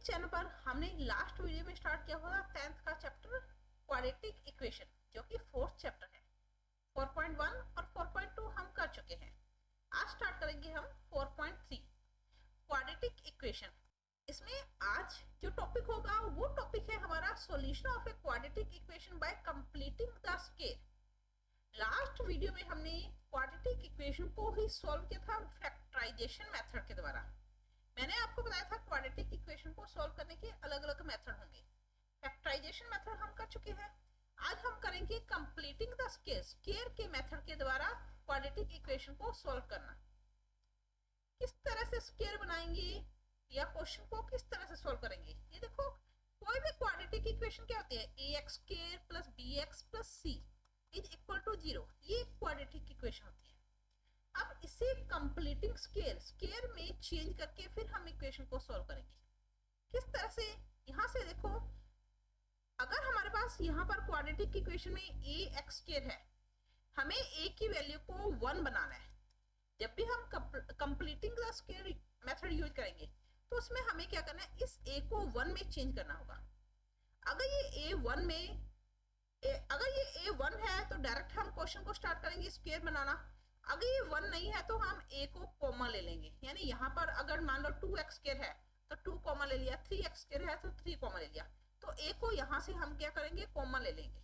Channel पर हमने last video में स्टार्ट किया हुआ 10th का चैप्टर क्वाड्रेटिक इक्वेशन, जो कि 4th चैप्टर है। 4.1 और 4.2 हम कर चुके हैं। आज स्टार्ट करेंगे हम 4.3 क्वाड्रेटिक इक्वेशन। इसमें आज जो टॉपिक होगा वो टॉपिक है हमारा solution of a quadratic equation by completing the square. Last video में हमने क्वाड्रेटिक इक्वेशन को ही सॉल्व किया था फैक्टराइजेशन मेथड के द्वारा। मैंने आपको बताया था क्वाड्रेटिक इक्वेशन को सॉल्व करने के अलग अलग मेथड होंगे। फैक्टराइजेशन मेथड हम कर चुके हैं। आज हम करेंगे कंप्लीटिंग द स्क्वायर, स्क्वायर के मेथड के द्वारा क्वाड्रेटिक इक्वेशन को सॉल्व करना। किस तरह से स्क्वायर बनाएंगे या क्वेश्चन को किस तरह से सॉल्व करेंगे। ये देखो, कोई भी क्वाड्रेटिक इक्वेशन क्या होती है, ax square plus bx plus c is equal to 0। ये क्वाड्रेटिक इक्वेशन होती है। अब इसे कंप्लीटिंग स्क्वायर, स्क्वायर में चेंज करके फिर हम इक्वेशन को सॉल्व करेंगे। किस तरह से, यहां से देखो, अगर हमारे पास यहाँ पर क्वाड्रेटिक इक्वेशन में ax स्क्वायर है, हमें a की वैल्यू को 1 बनाना है। जब भी हम completing the square method use करेंगे तो उसमें हमें क्या करना है, इस a को 1 में चेंज करना होगा। अगर ये a 1 है तो डायरेक्ट हम क्वेश्चन को स्टार्ट करेंगे स्क्वायर बनाना। अगर ये 1 नहीं है तो हम a को कॉमा ले लेंगे, यानी यहाँ पर अगर मान लो 2x स्क्वायर है तो 2 कॉमा ले लिया, 3x स्क्वायर है तो 3 कॉमा ले लिया, तो a को यहाँ से हम क्या करेंगे, कॉमा ले लेंगे।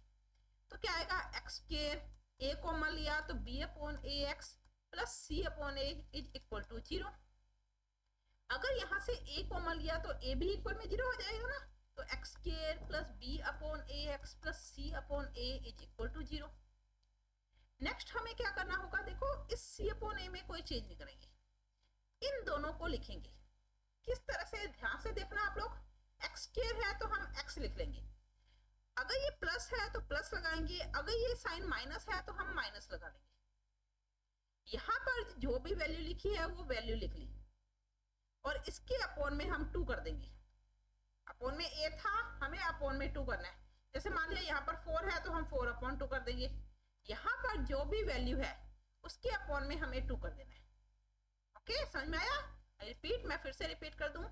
तो क्या आएगा, x स्क्वायर, a कॉमा लिया तो b upon ax plus c upon a is equal to 0। अगर यहाँ से a कॉमा लिया तो a भी इक्वल में 0 हो जाएगा ना, तो x square plus b upon ax plus c upon a is equal to 0। Next हमें क्या करना होगा, देखो इस c अपॉन a में कोई चेंज नहीं करेंगे, इन दोनों को लिखेंगे। किस तरह से, ध्यान से देखना आप लोग। x स्क्वायर है तो हम x लिख लेंगे, अगर ये प्लस है तो प्लस लगाएंगे, अगर ये साइन माइनस है तो हम माइनस लगा लेंगे। यहां पर जो भी वैल्यू लिखी है वो वैल्यू लिख ली और इसके अपॉन में हम 2 कर देंगे। अपॉन में a था, हमें अपॉन में 2 करना है। जैसे मान लिया यहाँ पर 4 है तो हम 4 अपॉन 2 कर देंगे। यहाँ पर जो भी वैल्यू है उसके अपॉन में हमें 2 कर देना है। ओके, समझ में आया। रिपीट, मैं फिर से रिपीट कर दूं,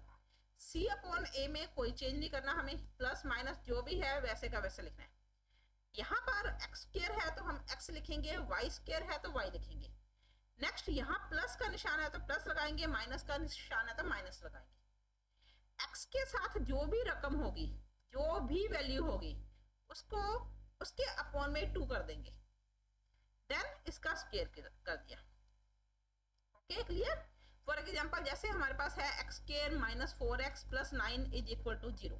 c अपॉन a में कोई चेंज नहीं करना, हमें प्लस माइनस जो भी है वैसे का वैसे लिखना है। यहाँ पर x स्क्वायर है तो हम x लिखेंगे, y स्क्वायर है तो y लिखेंगे। नेक्स्ट यहाँ प्लस का निशान है तो प्लस लगाएंगे, माइनस का निशान है तो माइनस लगाएंगे। x के साथ जो भी रकम होगी, जो भी वैल्यू होगी, उसको उसके अपॉन में 2 कर देंगे, देन इसका स्क्वायर कर दिया। Okay, clear. फॉर एग्जाम्पल जैसे हमारे पास है x square minus 4x plus 9 is equal to 0।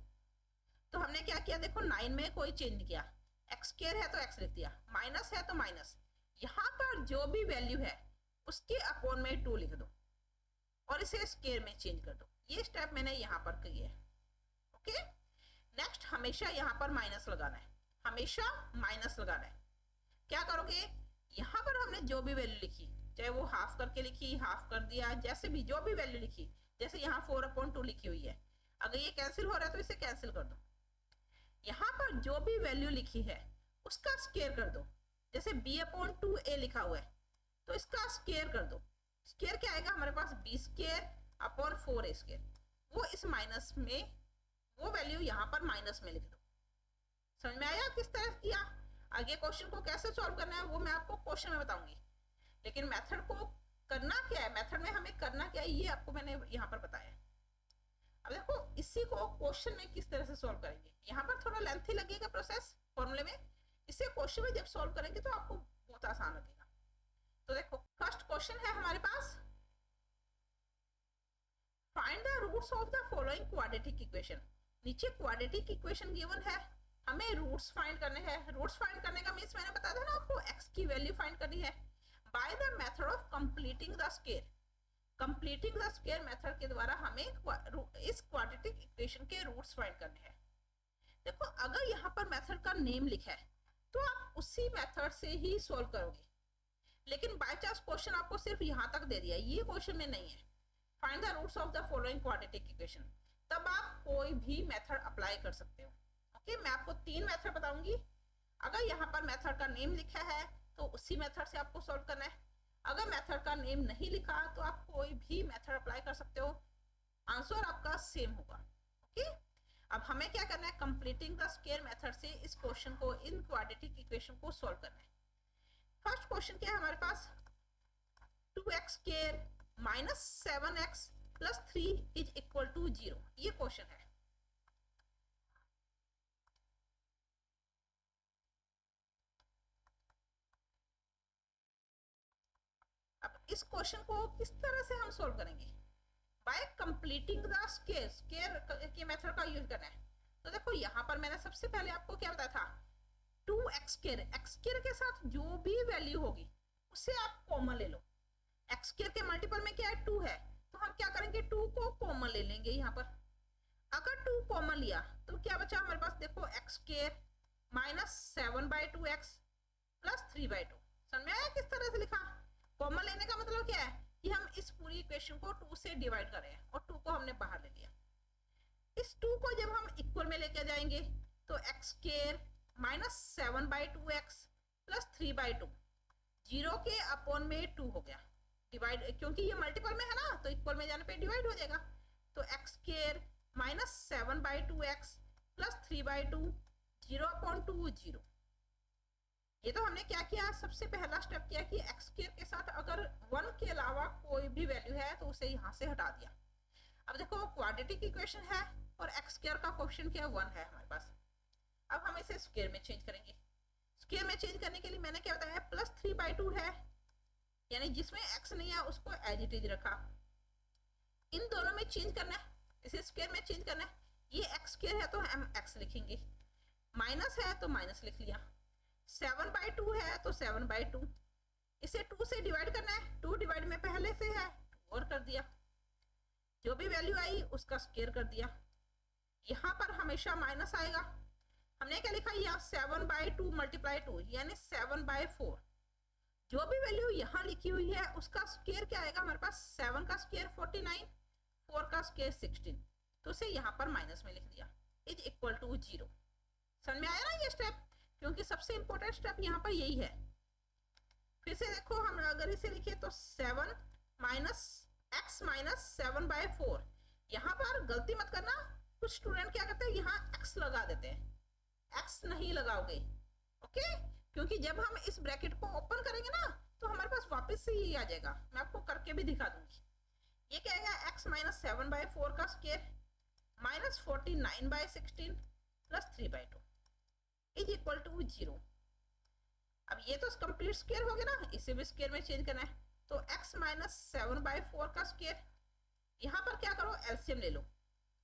तो हमने क्या किया, देखो 9 में कोई चेंज नहीं किया, x स्क्वायर है तो x लिख दिया, माइनस है तो माइनस, यहाँ पर जो भी वैल्यू है उसके अपॉन में 2 लिख दो और इसे स्क्वायर में चेंज कर दो। ये स्टेप मैंने यहाँ पर किया है। ओके, नेक्स्ट हमेशा यहाँ पर माइनस लगाना है, हमेशा माइनस लगाना है। क्या करोगे, यहाँ पर हमने जो भी वैल्यू लिखी, चाहे वो हाफ करके लिखी, हाफ कर दिया, जैसे भी जो भी वैल्यू लिखी, जैसे यहाँ 4/2 लिखी हुई है, अगर ये कैंसिल हो रहा है तो इसे कैंसिल कर दो। यहाँ पर जो भी वैल्यू लिखी है उसका स्क्वायर कर दो। जैसे b/2a लिखा हुआ है तो इसका स्क्वायर कर दो। स्क्वायर क्या आएगा हमारे पास, b square upon 4a square, वो इस माइनस में, वो वैल्यू यहाँ पर माइनस में लिख दो। समझ में आया किस तरह किया। आगे क्वेश्चन को कैसे सॉल्व करना है वो मैं आपको क्वेश्चन में बताऊंगी, लेकिन मेथड को करना क्या है, मेथड में हमें करना क्या है ये आपको मैंने यहाँ पर बताया। अब देखो इसी को क्वेश्चन में किस तरह से सॉल्व करेंगे। यहाँ पर थोड़ा लेंथी लगेगा प्रोसेस फॉर्मूले में, इसे क्वेश्चन में जब सॉल्व करेंगे तो आपको बहुत आसान लगेगा। तो देखो फर्स्ट क्वेश्चन है हमारे पास, find the roots of the following quadratic equation. नीचे क्वाड्रेटिक इक्वेशन गिवन है, हमें रूट्स फाइंड करने हैं। रूट्स फाइंड करने का मीन्स मैंने बताया था ना आपको, x की वैल्यू फाइंड करनी है by the method of completing the square. Completing the square method के द्वारा हमें इस क्वाड्रेटिक इक्वेशन के रूट्स फाइंड करने हैं। देखो अगर यहाँ पर मेथड का नेम लिखा है तो आप उसी मेथड से ही सॉल्व करोगे, लेकिन बाय चांस क्वेश्चन आपको सिर्फ यहाँ तक दे दिया, ये क्वेश्चन में नहीं है, find the roots of the following quadratic equation, तब आप कोई भी मेथड अप्लाई कर सकते हो। ओके, मैं आपको 3 मेथड बताऊंगी। अगर यहाँ पर मेथड का नेम लिखा है तो उसी मेथड से आपको सॉल्व करना है। अगर मेथड का नेम नहीं लिखा तो आप कोई भी मेथड अप्लाई कर सकते हो, आंसर आपका सेम होगा। ओके। अब हमें क्या करना है, कंप्लीटिंग द स्क्वायर मेथड से इस क्वेश्चन को, इन क्वाड्रेटिक इक्वेशन को सॉल्व करना है। फर्स्ट क्वेश्चन क्या है हमारे पास, 2x square minus 7x plus 3 is equal to 0, ये क्वेश्चन है। अब इस क्वेश्चन को किस तरह से हम सॉल्व करेंगे, bye completing the square, square के मेथड का यूज करना है। तो देखो यहाँ पर मैंने सबसे पहले आपको क्या बताया था, 2x स्क्वायर, x स्क्वायर के साथ जो भी वैल्यू होगी उसे आप कॉमन ले लो। x स्क्वायर के मल्टीपल में क्या है, 2 है, तो हम क्या करेंगे, 2 को कॉमन ले लेंगे यहाँ पर। अगर 2 कॉमन लिया तो क्या बचा हमारे पास, देखो x square minus 7/2x plus 3/2। समझ में आया किस तरह से लिखा। कॉमन लेने का मतलब क्या है कि हम इस पूरी इक्वेशन को 2 से डिवाइड कर रहे हैं और 2 को हमने बाहर ले लिया। इस 2 को जब हम इक्वल में लेके जाएंगे तो x square minus 7/2x plus 3/2, 0 के अपॉन में 2 हो गया डिवाइड, क्योंकि ये मल्टीपल में है ना तो इक्वल में जाने पे डिवाइड हो जाएगा। तो x square minus 7/2x plus 3/2, 0/2 0। ये तो हमने क्या किया, सबसे पहला स्टेप किया कि x स्क्वायर के साथ अगर 1 के अलावा कोई भी वैल्यू है तो उसे यहाँ से हटा दिया। अब देखो क्वाड्रेटिक इक्वेशन है और x स्क्वायर का कोएफिशिएंट क्या 1 है हमारे पास। अब हम इसे स्क्वायर में चेंज करेंगे। स्क्वायर में चेंज करने के लिए मैंने क्या बताया, प्लस 3/2 है, यानी जिसमें x नहीं है उसको एज इट इज रखा। इन दोनों में चेंज करना है, इसे स्क्वायर में चेंज करना है। ये x स्क्वायर है तो हम x लिखेंगे, माइनस है तो माइनस लिख लिया, 7/2 है तो 7/2, इसे 2 से डिवाइड करना है, 2 डिवाइड में पहले से है 2 और कर दिया, जो भी वैल्यू आई उसका स्क्वायर कर दिया। यहाँ पर हमेशा माइनस आएगा, हमने क्या लिखा यहाँ 7/2 मल्टीप्लाई 2 यानी 7/4। जो भी वैल्यू यहाँ लिखी हुई है उसका स्क्वायर क्या आएगा हमारे पास, 7 का स्क्वायर 49, 4 का स्क्वायर 16, तो उसे यहाँ पर माइनस में लिख दिया, इज इक्वल टू 0। समझ में आया ना ये स्टेप, क्योंकि सबसे इंपॉर्टेंट स्टेप यहाँ पर यही है। फिर से देखो, हम अगर इसे लिखे तो 7 माइनस x माइनस 7/4, यहाँ पर गलती मत करना, कुछ स्टूडेंट क्या करते हैं यहाँ x लगा देते हैं, x नहीं लगाओगे, ओके, क्योंकि जब हम इस ब्रैकेट को ओपन करेंगे ना तो हमारे पास वापस से ये आ जाएगा, मैं आपको करके भी दिखा दूंगी। ये क्या आएगा, x माइनस 7/4 का square minus 49/16 plus 3/2 is equal to 0। अब ये तो कंप्लीट स्क्वायर हो गया ना, इसे भी स्क्वायर में चेंज करना है, तो x माइनस 7/4 का स्क्वायर, यहाँ पर क्या करो एलसीएम ले लो,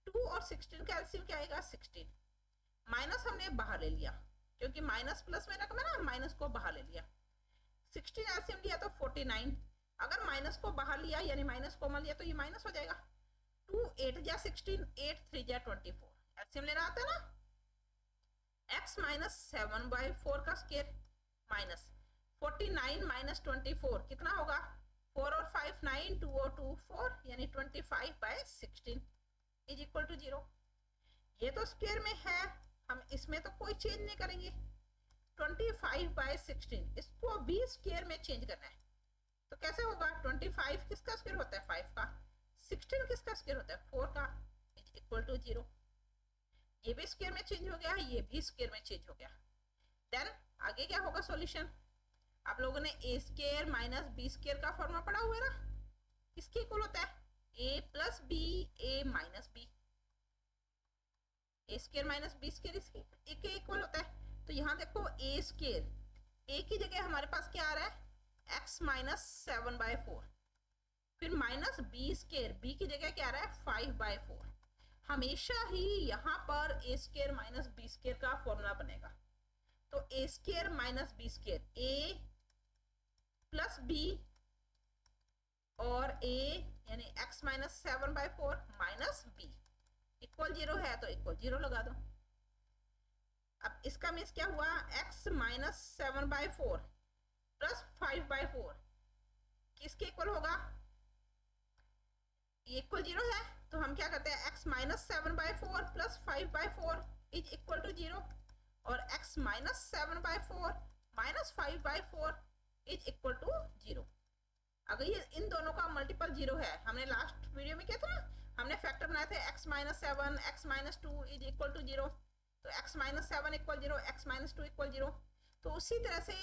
2 और 16 का एलसीएम क्या आएगा 16, माइनस हमने बाहर ले लिया क्योंकि माइनस प्लस में रकम है ना, माइनस को बाहर ले लिया, 16 एलसीएम लिया तो 49, अगर माइनस को बाहर लिया यानी माइनस कॉमन लिया तो ये माइनस हो जाएगा, 2 8 जा 16, 8 3 जा 24, एलसीएम लेना आता है ना, x माइनस 7/4 का स्क्वायर माइनस 49 माइनस 24 कितना होगा, 4 और 5 9, 2 और 2 4 यानी 25/16 इज इक्वल टू 0। ये तो स्क्वायर में है, हम इसमें तो कोई चेंज नहीं करेंगे, 25/16 इसको भी स्क्वायर में चेंज करना है, तो कैसे होगा, 25 किसका स्क्वायर होता है 5 का, 16 किसका स्क्वायर होता है 4 का, इज इक्वल टू 0। ये भी स्क्वायर में चेंज हो गया, ये भी स्क्वायर में चेंज हो गया। देन आगे क्या होगा सॉल्यूशन, आप लोगों ने ए स्क्वायर माइनस बी स्क्वायर का फॉर्मूला पढ़ा हुआ है ना, किसके इक्वल होता है, ए प्लस बी, ए माइनस बी, ए स्क्वायर माइनस बी स्क्वायर इसके इक्वल होता है। तो यहाँ देखो ए स्क्वायर, ए की जगह हमारे पास क्या आ रहा है x माइनस 7/4, फिर माइनस बी स्क्वायर, बी की जगह क्या आ रहा है 5/4। हमेशा ही यहाँ पर a square minus b square का फॉर्मूला बनेगा, तो a square minus b square, a plus b और ए यानी x minus 7/4 minus b equal 0 है तो इक्वल 0 लगा दो। अब इसका मीन्स क्या हुआ, x माइनस 7/4 प्लस 5/4 किसके इक्वल होगा, ये इक्वल 0 है, तो हम क्या करते हैं x minus 7/4 plus 5/4 is equal to 0, और x minus 7/4 minus 5/4 is equal to 0। अगर ये इन दोनों का मल्टीपल 0 है, हमने लास्ट वीडियो में क्या था, हमने फैक्टर बनाए थे x x minus 7 x minus 2 is equal to 0, तो x minus 7 equal 0, x minus 2 equal 0। तो उसी तरह से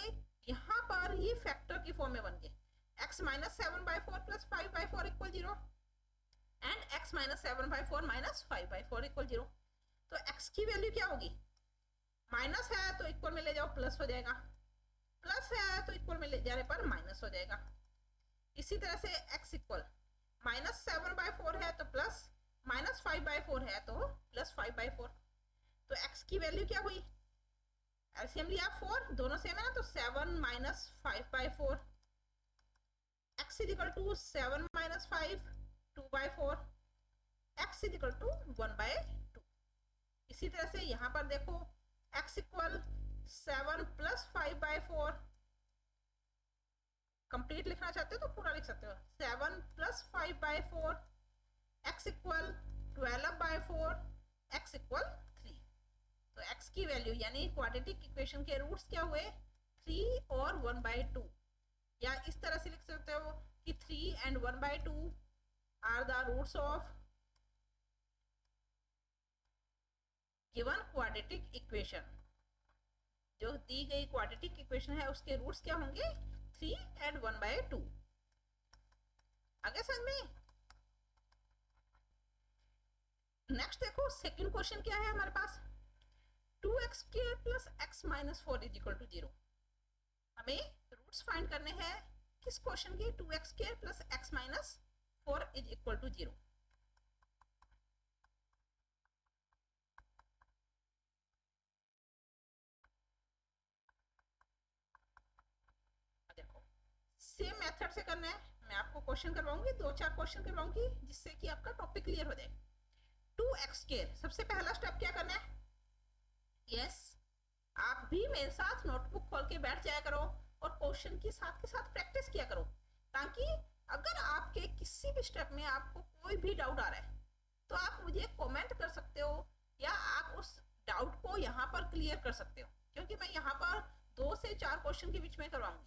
यहाँ पर ये फैक्टर की फॉर्म में बन गए, x minus 7/4 plus 5/4 equal 0 and x minus 7/4 minus 5/4 equal 0। तो x की वैल्यू क्या होगी, माइनस है तो इक्वल में ले जाओ प्लस हो जाएगा, प्लस है तो इक्वल में ले जाने पर माइनस हो जाएगा। इसी तरह से x इक्वल माइनस 7/4 है तो प्लस, माइनस 5/4 है तो प्लस 5/4। तो x की वैल्यू क्या हुई, एलसीएम लिया 4, दोनों सेम है ना, तो 7 minus 5/4, x is equal to 7 minus 5 2/4, x is equal to 1/2। इसी तरह से यहाँ पर देखो x इक्वल 7 प्लस 5/4, कंप्लीट लिखना चाहते हो तो पूरा लिख सकते हो, 7 plus 5/4, x equal 12/4, x equal 3। तो x की वैल्यू यानी क्वाड्रेटिक इक्वेशन के रूट्स क्या हुए, 3 और 1/2, या इस तरह से लिख सकते हो कि 3 and 1/2 are the roots of given quadratic equation. जो दी गई क्वाड्रेटिक इक्वेशन है उसके रूट्स क्या होंगे, 3 and 1/2। आगे समझ में। नेक्स्ट देखो सेकंड क्वेश्चन क्या है हमारे पास, 2x² plus x minus 4 is equal to 0। हमें रूट्स फाइंड करने हैं किस क्वेश्चन के, 2x² plus x minus 4 is equal to 0। देखो सेम मेथड से करना है, मैं आपको क्वेश्चन करवाऊंगी, 2-4 क्वेश्चन करवाऊंगी जिससे कि आपका टॉपिक क्लियर हो जाए। 2x², सबसे पहला स्टेप क्या करना है, यस आप भी मेरे साथ नोटबुक खोल के बैठ जाया करो और क्वेश्चन के साथ प्रैक्टिस किया करो, ताकि अगर आपके किसी भी स्टेप में आपको कोई भी डाउट आ रहा है तो आप मुझे कमेंट कर सकते हो, या आप उस डाउट को यहाँ पर क्लियर कर सकते हो, क्योंकि मैं यहाँ पर 2 से 4 क्वेश्चन के बीच में करवाऊंगी,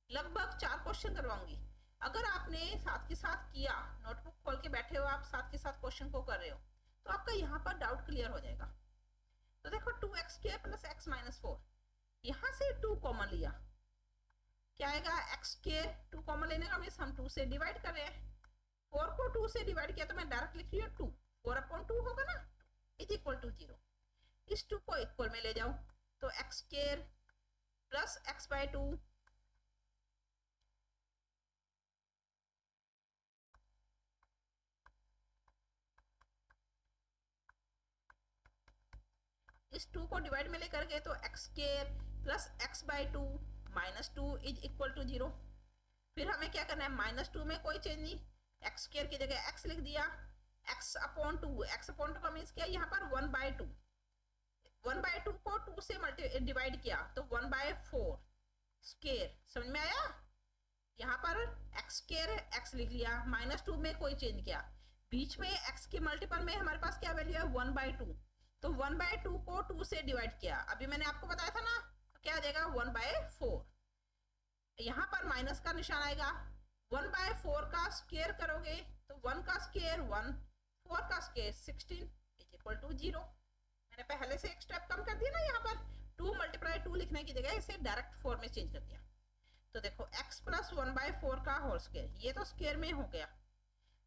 लगभग 4 क्वेश्चन करवाऊंगी। अगर आपने साथ के साथ किया, नोटबुक खोल के बैठे हो आप, साथ के साथ क्वेश्चन को कर रहे हो, तो आपका यहाँ पर डाउट क्लियर हो जाएगा। तो देखो 2x² प्लस x माइनस 4, यहाँ से 2 कॉमन लिया, क्या आएगा, x², 2 कॉमन लेने का मीन्स हम 2 से डिवाइड कर रहे हैं, 4 को 2 से डिवाइड किया तो मैं डायरेक्ट लिख रही हूँ 2, 4/2 होगा ना, इज इक्वल टू 0। इस 2 को इक्वल में ले जाओ, तो x² प्लस x/2 इस 2 को डिवाइड में लेकर गए तो x² plus x/2 minus 2 is equal to 0। फिर हमें क्या करना है, माइनस 2 में कोई चेंज नहीं, x² की जगह x लिख दिया, x/2, x/2 का मीन्स क्या, यहाँ पर 1/2, 1/2 को 2 से डिवाइड किया तो 1/4 स्क्वायर, समझ में आया। यहाँ पर x² x लिख लिया, -2 में कोई चेंज किया, बीच में x के मल्टीपल में हमारे पास क्या वैल्यू है, 1/2, तो 1/2 को 2 से डिवाइड किया, अभी मैंने आपको बताया था ना, तो क्या आ जाएगा 1/4। यहाँ पर माइनस का निशान आएगा, 1/4 का स्क्वायर करोगे तो 1 का स्क्वायर 1, 4 का स्क्वायर 16 इज इक्वल टू 0। मैंने पहले से एक स्टेप कम कर दिया ना, यहाँ पर 2 × 2 लिखने की जगह इसे डायरेक्ट फॉर्म में चेंज कर दिया। तो देखो x प्लस 1/4 का होल स्क्वायर, ये तो स्क्वायर में हो गया,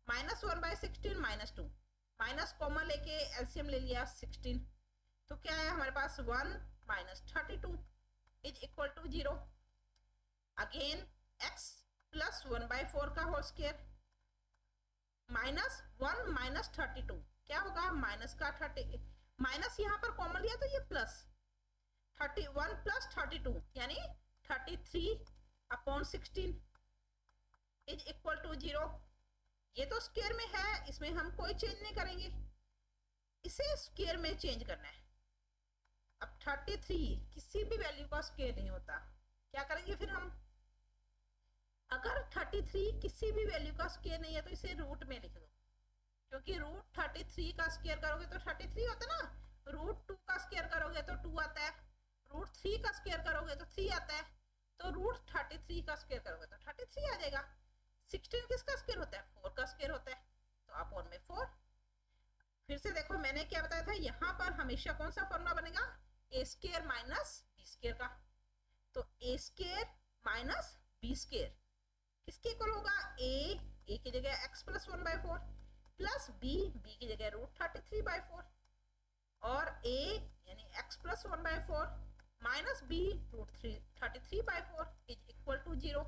-1/16 -2, माइनस कॉमन लेके एलसीएम ले लिया 16, तो क्या है हमारे पास 1 - 32 is equal to 0। Again x plus 1/4 का होल स्क्वायर, -1 - 32 क्या होगा, माइनस का 30, माइनस यहाँ पर कॉमन लिया तो ये प्लस, 31 प्लस 32 यानी 33/16 इज इक्वल टू 0। ये तो स्क्वायर में है, इसमें हम कोई चेंज नहीं करेंगे, इसे स्क्वायर में चेंज करना है। अब 33 किसी भी वैल्यू का स्क्वायर नहीं होता, क्या करेंगे फिर हम, अगर 33 किसी भी वैल्यू का स्क्वायर नहीं है तो इसे रूट में लिख दो, क्योंकि √33 का स्क्वायर करोगे तो 33 होता है ना, √2 का स्क्वायर करोगे तो 2 आता है, √3 का स्क्वायर करोगे तो 3 आता है, तो √33 का स्क्वायर करोगे तो 33 आ जाएगा। 16 किसका स्क्वायर होता है, 4 का स्क्वायर होता है, तो आप 1/4। फिर से देखो मैंने क्या बताया था, यहाँ पर हमेशा कौन सा फॉर्मूला बनेगा, ए स्केयर माइनस बी स्केयर का। तो ए स्केयर माइनस बी स्केयर किसके इक्वल होगा, ए की जगह एक्स प्लस 1/4 प्लस बी की जगह √33/4 और ए यानी x plus 1/4 minus b √33/4 is equal to 0।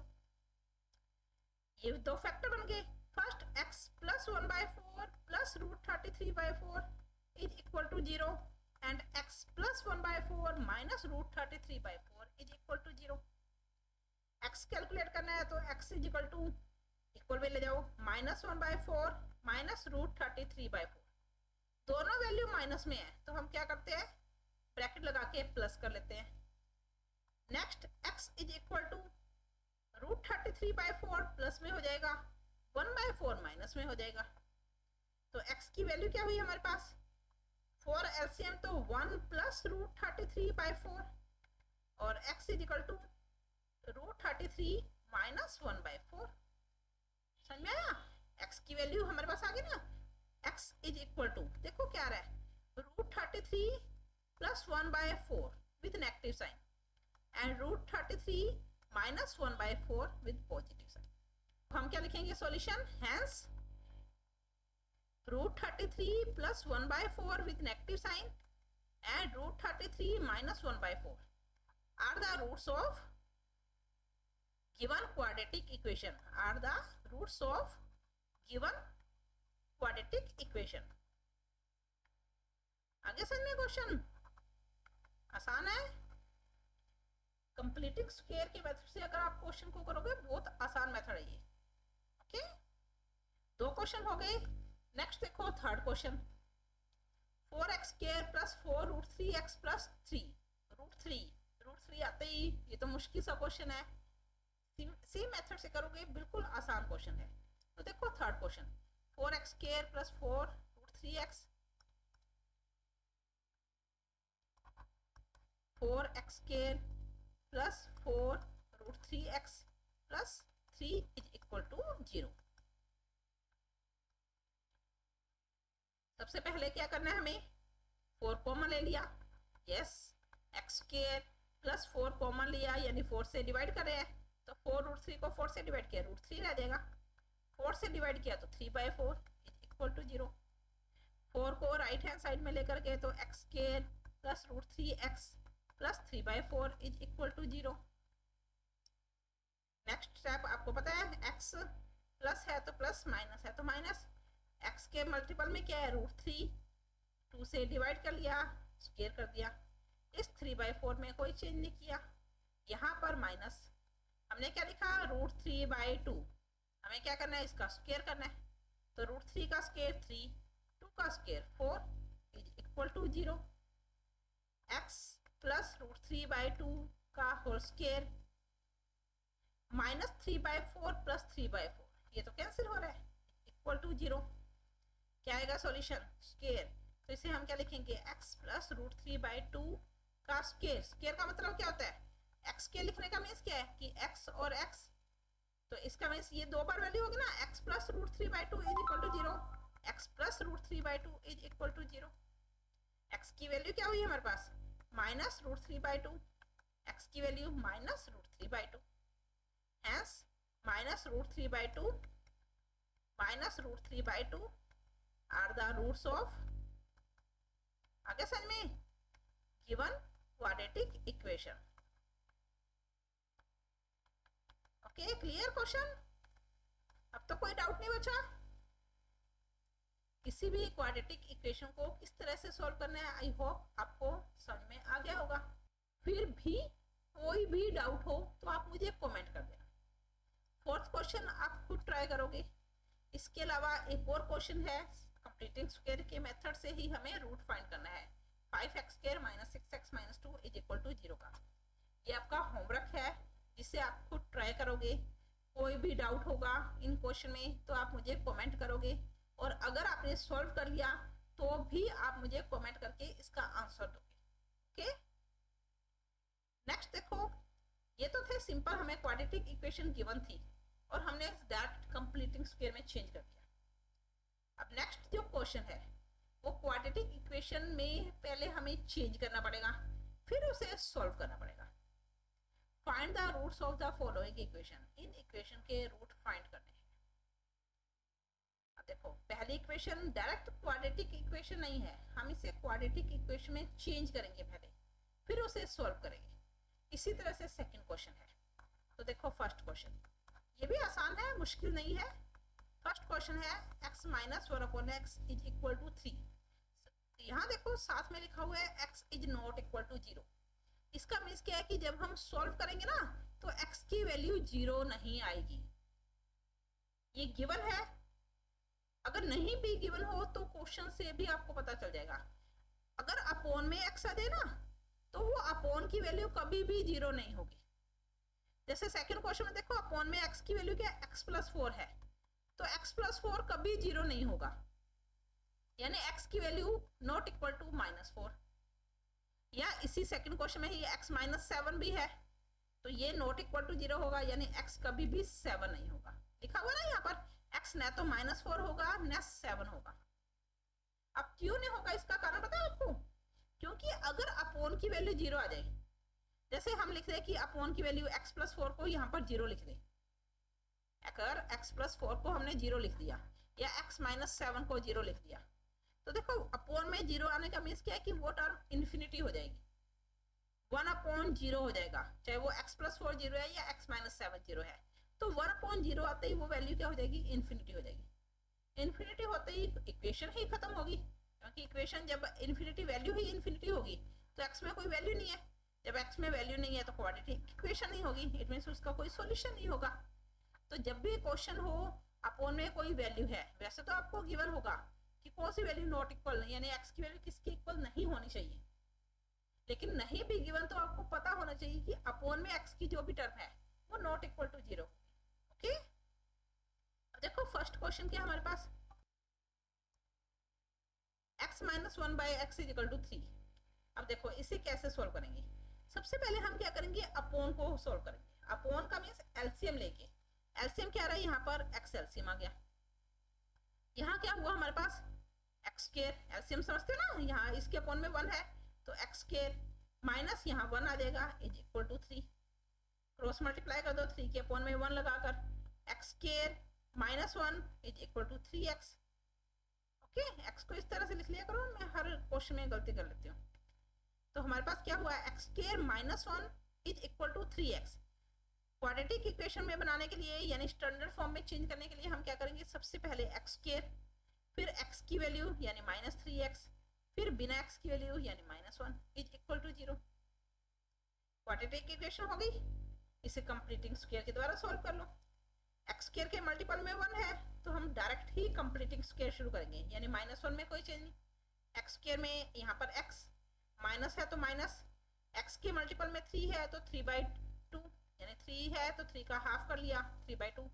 ये दो फैक्टर बन गए। First x plus 1/4 plus √33/4 is equal to 0 and x plus 1/4 minus √33/4 is equal to 0। X calculate करना है तो x is equal to equal में ले जाओ -1/4 माइनस √33/4, दोनों वैल्यू माइनस में है तो हम क्या करते हैं, ब्रैकेट लगा के प्लस कर लेते हैं। Next x is equal to √33/4 plus में हो जाएगा, 1/4 माइनस में हो जाएगा। तो x की वैल्यू क्या हुई हमारे पास, 4 एलसीएम तो 1 प्लस √33/4 और x is equal to √33 minus 1/4। समझ में आया, x की वैल्यू हमारे पास आ गई ना, x इज इक्वल टू देखो क्या आ रहा है, √33 plus 1/4 with negative sign and √33 minus 1/4 with positive sign. हम क्या लिखेंगे solution, hence √33 plus 1/4 with negative sign and √33 minus 1/4 are the roots of given quadratic equation, are the roots of given quadratic equation। आगे समझ में question आसान है, completing square के method से अगर आप क्वेश्चन को करोगे बहुत आसान मेथड है ये। ओके, दो क्वेश्चन हो गए। नेक्स्ट देखो third question, 4x² plus 4√3x plus 3 √3 आते ही ये तो मुश्किल सा क्वेश्चन है, सेम मेथड से करोगे बिल्कुल आसान क्वेश्चन है। तो देखो third question, 4x² plus 4√3x 4x² plus 4√3x plus 3 is equal to 0। सबसे पहले क्या करना है हमें, 4 कॉमन ले लिया, यस, x² प्लस 4 कॉमन लिया यानी 4 से डिवाइड कर रहे हैं तो 4√3 को 4 से डिवाइड किया √3 रह जाएगा, 4 से डिवाइड किया तो 3/4 इज इक्वल टू 0। 4 को राइट हैंड साइड में लेकर के तो x² plus √3x plus 3/4 is equal to 0। Next step आपको पता है, x प्लस है तो प्लस, माइनस है तो माइनस, x के मल्टीपल में क्या है √3, 2 से डिवाइड कर लिया, स्क्वायर कर दिया, इस 3/4 में कोई चेंज नहीं किया। यहाँ पर माइनस हमने क्या लिखा, √3/2, हमें क्या करना है, इसका स्क्वायर करना है तो √3 का स्क्वायर 3, 2 का square 4 is equal to 0। x plus √3/2 का होल स्क्वायर माइनस 3/4 प्लस 3/4, ये तो कैंसिल हो रहा है, इक्वल टू 0। क्या आएगा सॉल्यूशन, स्क्वायर, तो इसे हम क्या लिखेंगे, x प्लस √3/2 का स्क्वायर। स्क्वायर का मतलब क्या होता है, x के लिखने का मीन्स क्या है कि x और x, तो इसका मीन्स ये दो बार वैल्यू होगी ना, x plus √3/2 is equal to 0, x plus √3/2 is equal to 0। x की वैल्यू क्या हुई हमारे पास, माइनस √3/2, x की value minus √3/2, hence minus √3/2 minus √3/2 are the roots of, आगे समझ में, given quadratic equation. Okay, clear question, अब तो कोई डाउट नहीं बचा। किसी भी क्वाड्रेटिक इक्वेशन को किस तरह से सॉल्व करना है, आई होप आपको समझ में आ गया होगा। फिर भी कोई भी डाउट हो तो आप मुझे कमेंट कर देना। फोर्थ क्वेश्चन आप खुद ट्राई करोगे। इसके अलावा एक और क्वेश्चन है, कंप्लीटिंग स्क्वायर के मेथड से ही हमें रूट फाइंड करना है, 5x² minus 6x minus 2 is equal to 0 का। ये आपका होमवर्क है जिसे आप खुद ट्राई करोगे। कोई भी डाउट होगा इन क्वेश्चन में तो आप मुझे कमेंट करोगे, और अगर आपने सॉल्व कर लिया तो भी आप मुझे कमेंट करके इसका आंसर दोगे। ओके, नेक्स्ट देखो, ये तो थे सिंपल, हमें क्वाड्रेटिक इक्वेशन गिवन थी और हमने दैट कंप्लीटिंग स्क्वायर में चेंज कर दिया। अब नेक्स्ट जो क्वेश्चन है, वो क्वाड्रेटिक इक्वेशन में पहले हमें चेंज करना पड़ेगा, फिर उसे सॉल्व करना पड़ेगा। Find the roots of the following equation, इन इक्वेशन के रूट फाइंड करने हैं। अब देखो पहली इक्वेशन डायरेक्ट क्वाड्रेटिक इक्वेशन नहीं है, हम इसे क्वाड्रेटिक इक्वेशन में चेंज करेंगे पहले, फिर उसे सॉल्व करेंगे। इसी तरह से सेकंड क्वेश्चन है। तो देखो फर्स्ट क्वेश्चन, ये भी आसान है, मुश्किल नहीं है। फर्स्ट क्वेश्चन है x minus 1/x is equal to 3। यहाँ देखो साथ में लिखा हुआ है x is not equal to 0। इसका मीन्स क्या है कि जब हम सॉल्व करेंगे ना तो x की वैल्यू 0 नहीं आएगी, ये गिवन है। अगर नहीं भी गिवन हो तो क्वेश्चन से भी आपको पता चल जाएगा। अगर अपॉन में x आ जाए ना तो वो अपॉन की वैल्यू कभी भी 0 नहीं होगी। जैसे सेकंड क्वेश्चन में देखो अपॉन में x की वैल्यू क्या है, x प्लस 4 है, तो x प्लस 4 कभी 0 नहीं होगा, यानी x की वैल्यू नॉट इक्वल टू -4। या इसी सेकंड क्वेश्चन में ही x माइनस 7 भी है, तो ये नॉट इक्वल टू 0 होगा, यानी x कभी भी 7 नहीं होगा। लिखा हुआ ना यहाँ पर x न तो -4 होगा न 7 होगा। अब क्यों नहीं होगा इसका कारण पता है आपको? क्योंकि अगर अपॉन की वैल्यू 0 आ जाए, जैसे हम लिख रहे हैं कि अपॉन की वैल्यू x प्लस 4 को यहाँ पर 0 लिख दें, अगर x प्लस 4 को हमने 0 लिख दिया या x माइनस 7 को 0 लिख दिया, तो देखो अपॉन में 0 आने का मीन्स क्या है कि वो टर्म इन्फिनिटी हो जाएगी, 1/0 हो जाएगा, चाहे वो x प्लस 4 0 है या x माइनस 7 0 है। तो 1/0 आते ही वो वैल्यू क्या हो जाएगी, इन्फिनिटी हो जाएगी। इन्फिनिटी होते ही इक्वेशन ही खत्म होगी, क्योंकि इक्वेशन जब इन्फिनिटी वैल्यू ही इन्फिनिटी होगी तो x में कोई वैल्यू नहीं है। जब x में वैल्यू नहीं है तो क्वाड्रेटिक इक्वेशन नहीं होगी, इट मीन्स उसका कोई सॉल्यूशन नहीं होगा। तो जब भी क्वेश्चन हो अपॉन में कोई वैल्यू है, वैसे तो आपको गिवन होगा कि कौन सी वैल्यू नॉट इक्वल, यानी x की वैल्यू किसकी इक्वल नहीं होनी चाहिए, लेकिन नहीं भी गिवन तो आपको पता होना चाहिए कि अपॉन में x की जो भी टर्म है वो नॉट इक्वल टू 0। ओके, देखो फर्स्ट क्वेश्चन क्या हमारे पास, x minus 1/x is equal to 3। अब देखो इसे कैसे सोल्व करेंगे? सबसे पहले हम क्या करेंगे, अपॉन को सोल्व करेंगे। अपॉन का मीन्स एलसीएम लेके, एलसीएम क्या आ रहा है यहाँ पर, x एलसीएम आ गया। यहाँ क्या हुआ हमारे पास, एक्स स्क्वायर, एलसीएम समझते हो ना, यहाँ इसके अपॉन में 1 है तो एक्स स्क्वायर माइनस यहाँ 1 आ जाएगा is equal to 3। Cross multiply कर दो 3 के अपॉन में 1 लगाकर, x square minus 1 is equal to 3x। Okay, x को इस तरह से लिख लिया करो, मैं हर क्वेश्चन में गलती कर लेती हूँ। तो हमारे पास क्या हुआ, x square minus 1 is equal to 3x। Quadratic equation में बनाने के लिए यानी स्टैंडर्ड फॉर्म में चेंज करने के लिए हम क्या करेंगे, सबसे पहले एक्स स्क्वायर, फिर x की वैल्यू यानी -3x, फिर बिना x की वैल्यू यानी -1 is equal to 0। Quadratic equation हो गई, इसे कंप्लीटिंग स्क्वायर के द्वारा सॉल्व कर लो। x स्क्वायर के मल्टीपल में 1 है तो हम डायरेक्ट ही कंप्लीटिंग स्क्वायर शुरू करेंगे, यानी -1 में कोई चेंज नहीं। x स्क्वायर में यहाँ पर x माइनस है तो माइनस, x के मल्टीपल में 3 है तो 3/2, यानी 3 है तो 3 का हाफ कर लिया 3/2।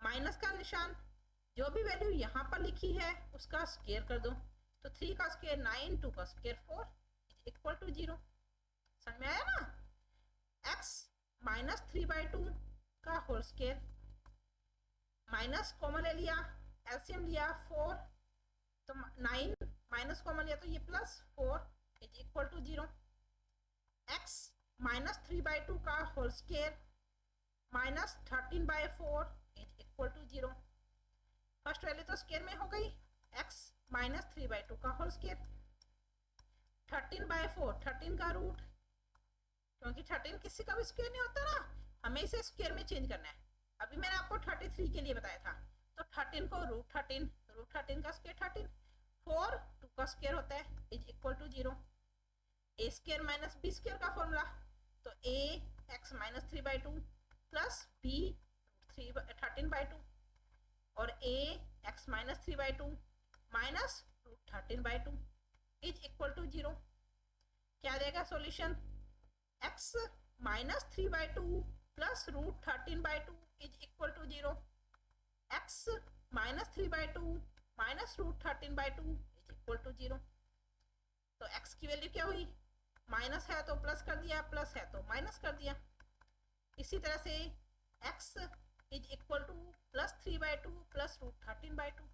माइनस का निशान, जो भी वैल्यू यहाँ पर लिखी है उसका स्क्वायर कर दो, तो 3 का स्क्वायर 9, 2 का स्क्वायर 4 इक्वल टू 0। समझ में आया ना? x माइनस 3/2 का होल स्क्वायर, माइनस कॉमन ले लिया, एलसीएम लिया 4, तो 9 माइनस कॉमन लिया तो ये plus 4 is equal to 0। x minus 3/2 का whole square minus 13/4 is equal to 0। First value तो स्क्वायर में हो गई, x माइनस 3/2 का होल स्क्वायर, 13/4, 13 का रूट, क्योंकि 13 किसी का भी स्क्वायर नहीं होता ना, हमें इसे स्क्वायर में चेंज करना है। अभी मैंने आपको 33 के लिए बताया था, तो 13 को रूट 13 का स्क्वायर 13, 4 2 का स्क्वायर होता है is equal to 0। A square minus b square का फॉर्मूला, तो a x minus 3/2 plus b 13/2 और a x minus 3/2 minus root 13/2 is equal to 0। क्या देगा solution, x minus 3/2 plus root 13/2 is equal to 0। x minus 3/2 minus root 13/2 is equal to 0। तो x की value क्या हुई, minus है तो plus कर दिया, प्लस है तो माइनस कर दिया। इसी तरह से x is equal to plus 3/2 plus root 13/2।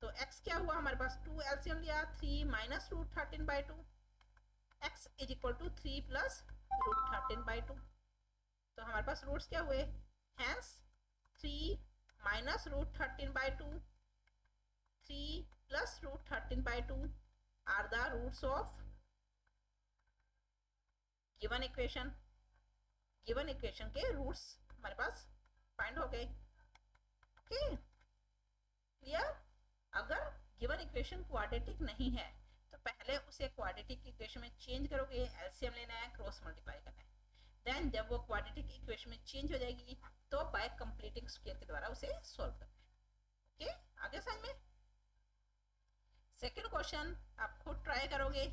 तो x क्या हुआ हमारे पास, 2 एलसीएम लिया, 3 minus root 13/2, x is equal to 3 plus root 13/2। तो हमारे पास रूट्स क्या हुए, hence 3 minus root 13/2, 3 plus root 13/2 are the roots of given equation. Given equation के रूट्स हमारे पास फाइंड हो गए। Okay clear. अगर गिवन इक्वेशन क्वाड्रेटिक नहीं है तो पहले उसे क्वाड्रेटिक इक्वेशन में चेंज करोगे, एलसीएम लेना है, क्रॉस मल्टीप्लाई करना है, देन जब वो क्वाड्रेटिक इक्वेशन में चेंज हो जाएगी तो बाय कंप्लीटिंग स्क्वायर के द्वारा उसे सॉल्व करना है। ओके आगे समझ में। सेकंड क्वेश्चन आप खुद ट्राई करोगे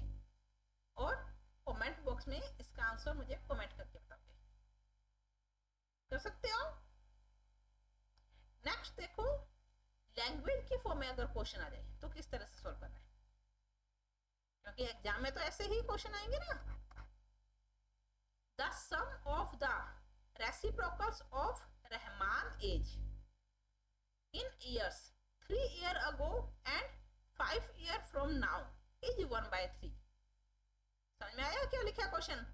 और कमेंट बॉक्स में इसका आंसर मुझे कमेंट करके बताओगे, कर सकते हो। नेक्स्ट देखो, लैंग्वेज की फॉर्म में अगर क्वेश्चन आ जाए तो किस तरह से सॉल्व करना है, क्योंकि एग्जाम में तो ऐसे ही क्वेश्चन आएंगे ना। The sum of the reciprocals of Rahman age in years 3 years ago and 5 years from now is 1/3। समझ में आया क्या लिखा question.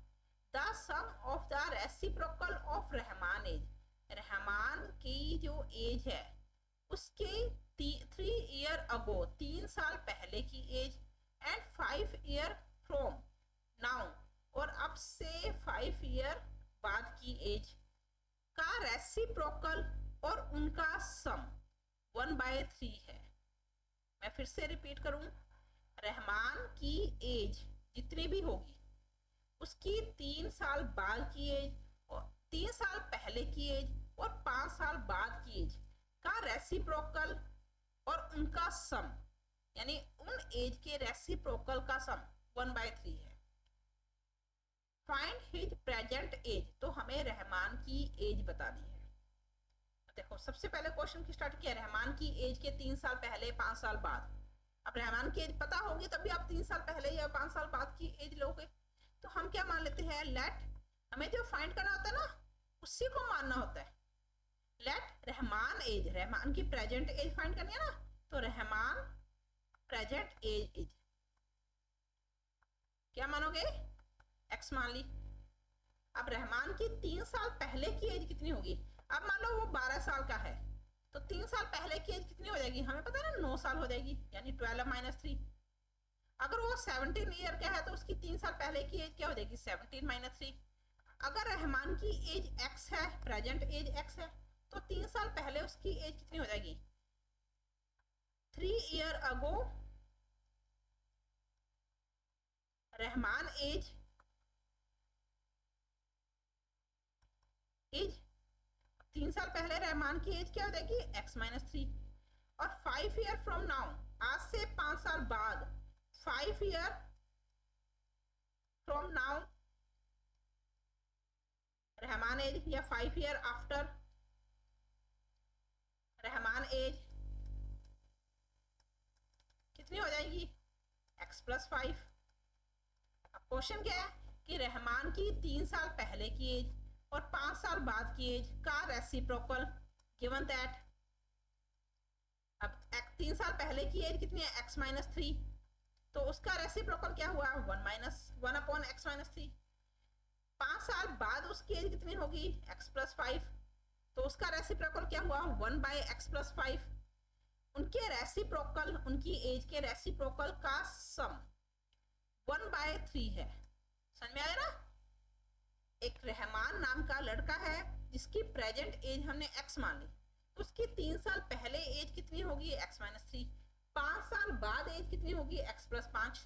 The sum of the reciprocal of Rahman age, Rahman की जो एज है उसके 3 years ago 3 साल पहले की age, and 5 years from now और अब से 5 years बाद की एज का रेसिप्रोकल और उनका सम 1/3 है। मैं फिर से रिपीट करूं, रहमान की एज जितनी भी होगी उसकी 3 साल बाद की एज और 3 साल पहले की एज और 5 साल बाद की एज का रेसिप्रोकल और उनका सम, यानी उन एज के रेसिप्रोकल का सम 1/3 है। फाइंड हिज प्रेजेंट एज, तो हमें रहमान की एज बतानी है। देखो सबसे पहले क्वेश्चन की स्टार्ट किया, रहमान की एज के 3 साल पहले 5 साल बाद। अब रहमान की एज पता होगी तभी आप 3 साल पहले या 5 साल बाद की एज लोगे। तो हम क्या मान लेते हैं, लेट, हमें जो फाइंड करना होता है ना उसी को मानना होता है। लेट रहमान एज, रहमान की प्रेजेंट एज फाइंड करनी है ना, तो रहमान प्रेजेंट एज इज क्या मानोगे, एक्स मान ली। अब रहमान की 3 साल पहले की एज कितनी होगी, अब मान लो वो 12 साल का है तो 3 साल पहले की एज कितनी हो जाएगी, हमें पता है ना 9 साल हो जाएगी, यानी 12 - 3। अगर वो 17 ईयर का है तो उसकी 3 साल पहले की एज क्या हो जाएगी, 17 - 3। अगर रहमान की एज एक्स है, प्रेजेंट एज एक्स है, तो 3 साल पहले उसकी एज कितनी हो जाएगी, 3 years ago Rahman age age 3 साल पहले रहमान की एज क्या हो जाएगी, x - 3। और 5 years फ्रॉम नाउ, आज से 5 साल बाद, 5 years from now Rahman age, या 5 years आफ्टर रहमान एज कितनी हो जाएगी, x + 5। अब क्वेश्चन क्या है कि रहमान की 3 साल पहले की एज और 5 साल बाद की एज का रेसिप्रोकल गिवन दैट। अब 3 साल पहले की एज कितनी है, x - 3, तो उसका रेसिप्रोकल क्या हुआ, 1/x - 3। 5 साल बाद उसकी एज कितनी होगी, x + 5, तो उसका रेसिप्रोकल क्या हुआ, 1/x + 5। उनके रेसिप्रोकल, उनकी एज के रेसिप्रोकल का सम 1/3 है। समझ में आया ना। एक रहमान नाम का लड़का है जिसकी प्रेजेंट एज हमने x मान ली, तो उसकी 3 साल पहले एज कितनी होगी, x - 3। 5 साल बाद एज कितनी होगी, x + 5।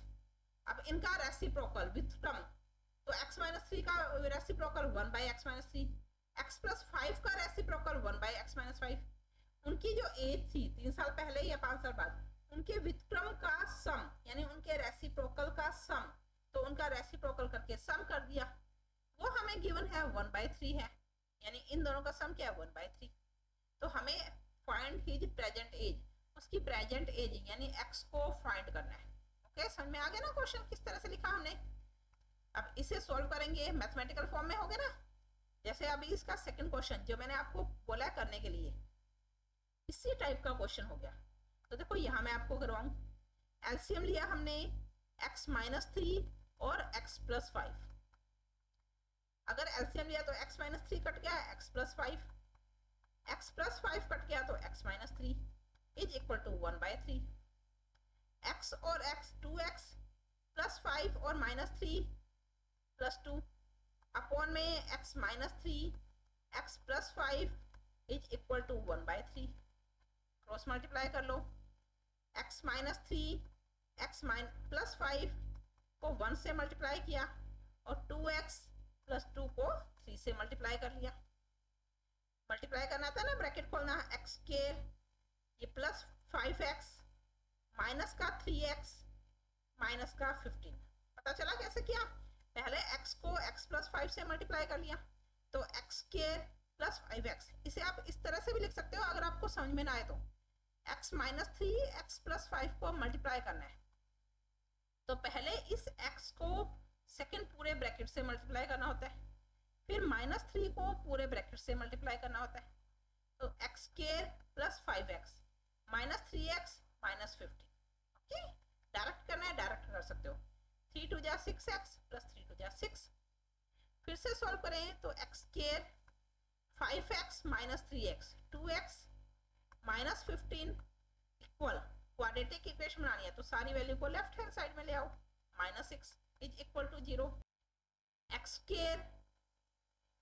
अब इनका रेसिप्रोकल विथ टर्म, तो x - 3 का रेसिप्रोकल 1/x - 3, x + 5 का रेसिप्रोकल 1/x - 5। उनकी जो एज थी 3 साल पहले या 5 साल बाद, उनके विथ टर्म का सम, यानी उनके रेसिप्रोकल का सम, तो उनका रेसिप्रोकल करके सम कर दिया, वो हमें गिवन है 1/3 है, यानी इन दोनों का सम क्या है, 1/3। तो हमें फाइंड हिज प्रेजेंट एज, उसकी प्रेजेंट एज यानी x को फाइंड करना है। ओके समझ में आ गया ना क्वेश्चन किस तरह से लिखा हमने। अब इसे सॉल्व करेंगे मैथमेटिकल फॉर्म में, हो गया ना। जैसे अभी इसका सेकंड क्वेश्चन जो मैंने आपको बोला करने के लिए, इसी टाइप का क्वेश्चन हो गया। तो देखो यहाँ मैं आपको करवाऊं, एलसीएम लिया हमने x माइनस 3 और x प्लस 5। अगर एलसीएम लिया तो x माइनस 3 कट गया, x plus 5, x plus 5 cut गया तो x minus 3 is equal to 1/3। x और x 2x प्लस 5 और माइनस 3 प्लस 2 अपॉन में x minus 3 x plus 5 is equal to 1/3। Cross multiply कर लो, x माइनस 3 x प्लस 5 को 1 से मल्टीप्लाई किया और 2x प्लस 2 को 3 से मल्टीप्लाई कर लिया। मल्टीप्लाई करना था ना, ब्रैकेट खोलना, x स्क्वायर ये प्लस 5x माइनस का 3x माइनस का 15। पता चला कैसे किया? पहले x को x प्लस 5 से मल्टीप्लाई कर लिया तो x स्क्वायर प्लस 5x। इसे आप इस तरह से भी लिख सकते हो अगर आपको समझ में ना आए तो। x माइनस 3 x प्लस 5 को मल्टीप्लाई करना है तो पहले इस x को सेकंड पूरे ब्रैकेट से मल्टीप्लाई करना होता है, फिर माइनस 3 को पूरे ब्रैकेट से मल्टीप्लाई करना होता है। तो x square plus 5x minus 3x minus 15। Okay, direct करना है, डायरेक्ट कर सकते हो। 3 2 जा 6x प्लस 3 2 जा 6। फिर से सॉल्व करें तो x square 5x minus 3x 2x minus 15 equal, quadratic equation बनानी है तो सारी वैल्यू को लेफ्ट हैंड साइड में ले आओ, minus 6 is equal to 0। x square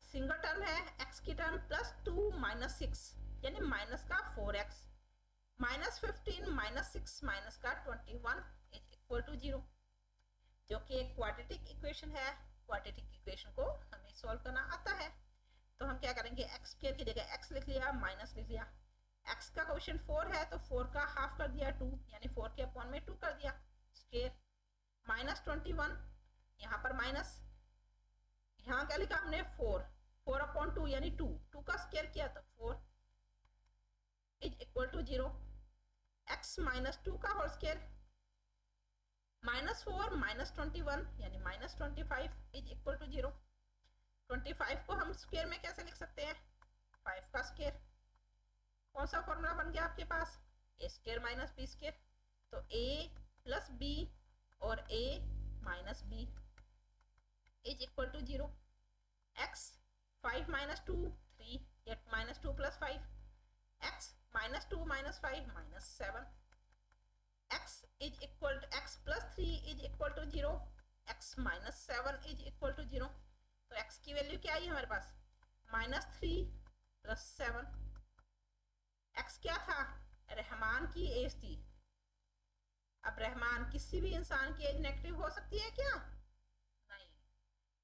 single term है, x की टर्म प्लस 2 माइनस 6 यानी माइनस का 4x माइनस 15 माइनस 6 माइनस का 21 इज इक्वल टू 0, जो कि एक क्वाड्रेटिक इक्वेशन है। क्वाड्रेटिक इक्वेशन को हमें सॉल्व करना आता है तो हम क्या करेंगे, x स्क्वायर की जगह x लिख लिया, माइनस लिख लिया। x का कोएफिशिएंट 4 है तो 4 का हाफ कर दिया 2 यानी 4 के अपॉन में 2 कर दिया स्क्वायर, माइनस 21 यहाँ पर माइनस, यहाँ क्या लिखा हमने 4 अपॉन 2 यानी 2 का स्क्वायर किया तो 4 is equal to 0। x minus 2 का होल स्क्वायर माइनस 4 माइनस 21 यानी माइनस 25 इज इक्वल टू 0। 25 को हम स्क्वायर में कैसे लिख सकते हैं, 5 का स्क्वायर। कौन सा फॉर्मूला बन गया आपके पास, a square minus b square. तो a प्लस बी और a minus b is equal to 0। x 5 minus 2 3 get minus 2 plus 5, x minus 2 minus 5 minus 7, x is equal to x plus 3 is equal to 0, x minus 7 is equal to 0। तो x की value क्या आई हमारे पास, minus 3 plus 7। x क्या था, रहमान की as थी। अब रहमान किसी भी इंसान की एज नेगेटिव हो सकती है क्या, नहीं।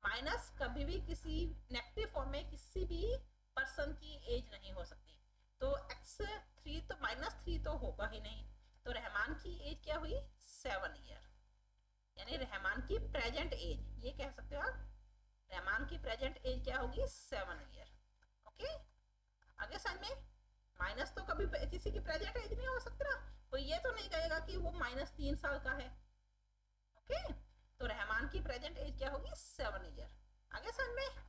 माइनस कभी भी किसी नेगेटिव फॉर्म में किसी भी पर्सन की एज नहीं हो सकती। तो x3 तो माइनस 3 तो होगा ही नहीं, तो रहमान की एज क्या हुई, 7 ईयर, यानी रहमान की प्रेजेंट एज, ये कह सकते हो आप, रहमान की प्रेजेंट एज क्या होगी, 7 ईयर। ओके, आगे साइड में माइनस तो कभी किसी की प्रेजेंट एज नहीं हो सकती ना, तो ये तो नहीं कहेगा कि वो माइनस 3 साल का है। ओके, तो रहमान की प्रेजेंट एज क्या होगी, 7 ईयर। आगे साइड में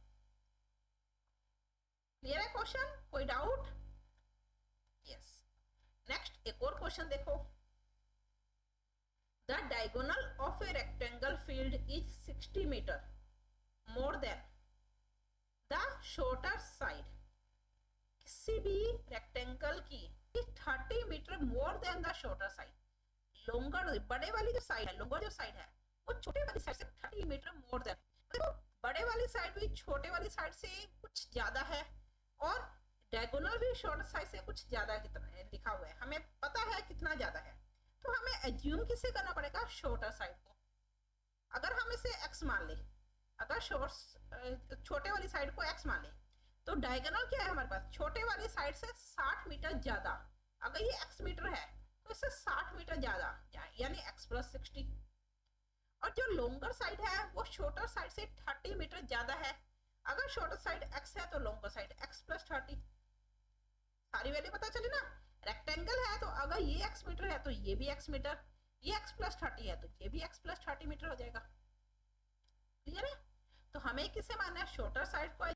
क्लियर है क्वेश्चन, कोई डाउट? यस। नेक्स्ट एक और क्वेश्चन देखो, the diagonal of a rectangle field is 60 metre more than the shorter side. किसी भी रेक्टेंगल की 30 metre more than the shorter side, longer बड़े वाली जो साइड है, लोंगर जो साइड है वो छोटे वाली साइड से 30 मीटर मोर देन, देखो बड़े वाली साइड भी छोटे वाली साइड से कुछ ज्यादा है और डायगोनल भी शॉर्ट साइड से कुछ ज्यादा कितना लिखा हुआ है, हमें पता है कितना ज्यादा है, तो हमें एज्यूम किससे करना पड़ेगा, शॉर्टर साइड को। अगर हम इसे x मान ले, अगर छोटे वाली साइड को x मान ले तो डायगोनल क्या है हमारे पास, छोटे वाली साइड से 60 मीटर ज्यादा। अगर ये x मीटर है तो इससे 60 मीटर ज्यादा यानी x प्लस 60, और जो लॉन्गर साइड है वो शॉर्टर साइड से 30 मीटर ज्यादा है। अगर शॉर्टर साइड x है तो लॉन्गर साइड x प्लस 30। सारी वैल्यू पता चली ना, रेक्टेंगल है तो अगर ये x मीटर है तो ये भी x मीटर, ये x प्लस 30 है तो ये भी x प्लस 30 मीटर हो जाएगा। क्लियर है? तो हमें किसे मानना है, शॉर्टर साइड को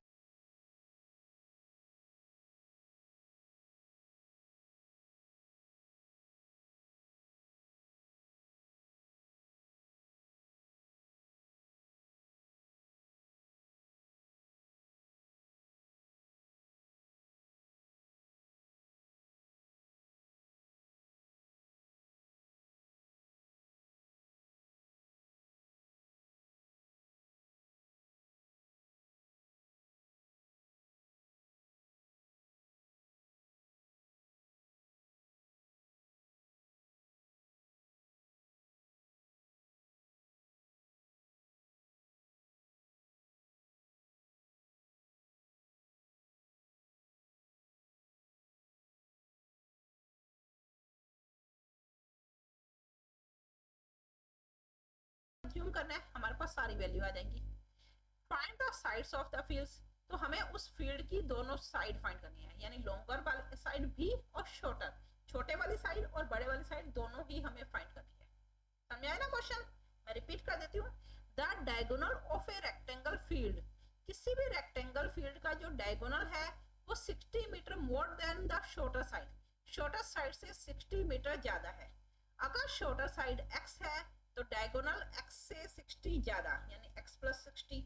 सब्ज्यूम करना है, हमारे पास सारी वैल्यू आ जाएंगी। Find the sides of the fields, तो हमें उस फील्ड की दोनों साइड फाइंड करनी है, यानी लॉन्गर वाली साइड भी और शॉर्टर, छोटे वाली साइड और बड़े वाली साइड दोनों ही हमें फाइंड करनी है। समझ आया ना क्वेश्चन? मैं रिपीट कर देती हूँ। The diagonal of a rectangle field, किसी भी रेक्टेंगल फील्ड का जो डायगोनल है वो 60 metre more than the shorter side, shorter side से 60 मीटर ज्यादा है। अगर शॉर्टर साइड x है तो डायगोनल x से 60 ज्यादा, यानी x plus 60।